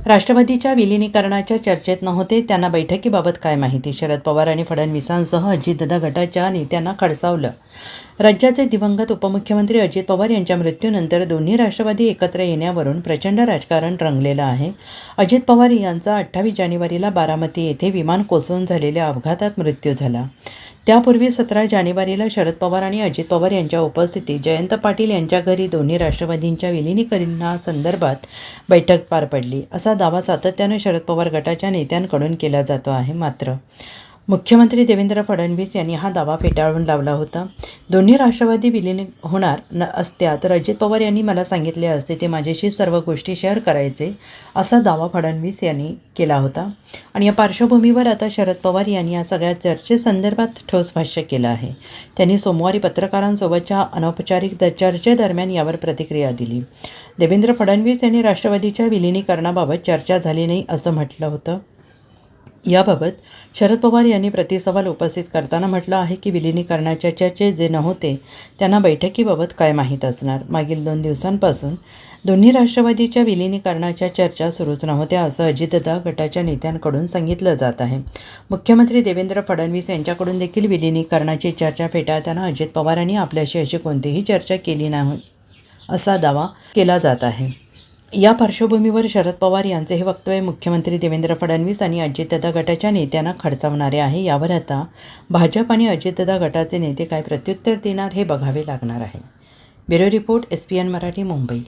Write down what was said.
राष्ट्रवादीच्या विलिनीकरणाच्या चर्चेत नव्हते, त्यांना बैठकीबाबत काय माहिती? शरद पवार आणि फडणवीसांसह अजितदादा गटाच्या नेत्यांना खडसावलं. राज्याचे दिवंगत उपमुख्यमंत्री अजित पवार यांच्या मृत्यूनंतर दोन्ही राष्ट्रवादी एकत्र येण्यावरून प्रचंड राजकारण रंगलेलं आहे. अजित पवार यांचा 28 जानेवारीला बारामती येथे विमान कोसळून झालेल्या अपघातात मृत्यू झाला. त्यापूर्वी 17 जानेवारीला शरद पवार आणि अजित पवार यांच्या उपस्थितीत जयंत पाटील यांच्या घरी दोन्ही राष्ट्रवादींच्या विलिनीकरणासंदर्भात बैठक पार पडली, असा दावा सातत्यानं शरद पवार गटाच्या नेत्यांकडून केला जातो आहे. मात्र मुख्यमंत्री देवेंद्र फडणवीस यांनी हा दावा फेटाळून लावला होता. दोन्ही राष्ट्रवादी विलीन होणार असत्या तर अजित पवार यांनी मला सांगितले असते, ते माझ्याशी सर्व गोष्टी शेअर करायचे, असा दावा फडणवीस यांनी केला होता. आणि या पार्श्वभूमीवर आता शरद पवार यांनी या सगळ्या चर्चेसंदर्भात ठोस भाष्य केलं आहे. त्यांनी सोमवारी पत्रकारांसोबतच्या अनौपचारिक चर्चेदरम्यान यावर प्रतिक्रिया दिली. देवेंद्र फडणवीस यांनी राष्ट्रवादीच्या विलिनीकरणाबाबत चर्चा झाली नाही असं म्हटलं होतं. याबाबत शरद पवार यांनी प्रतिसवाल उपस्थित करताना म्हटलं आहे की विलिनीकरणाच्या चर्चेत जे नव्हते त्यांना बैठकीबाबत काय माहीत असणार. मागील 2 दिवसांपासून दोन्ही राष्ट्रवादीच्या विलिनीकरणाच्या चर्चा सुरूच नव्हत्या, असं अजितदादा गटाच्या नेत्यांकडून सांगितलं जात आहे. मुख्यमंत्री देवेंद्र फडणवीस यांच्याकडून देखील विलिनीकरणाची चर्चा फेटाळताना अजित पवारांनी आपल्याशी अशी कोणतीही चर्चा केली नाही असा दावा केला जात आहे. या पार्श्वभूमीवर शरद पवार यांचे हे वक्तव्य मुख्यमंत्री देवेंद्र फडणवीस आणि अजितदादा गटाच्या नेत्यांना खडसावणारे आहे. यावर आता भाजप आणि अजितदादा गटाचे नेते काय प्रत्युत्तर देणार हे बघावे लागणार आहे. Bureau report, SPN Marathi, Mumbai.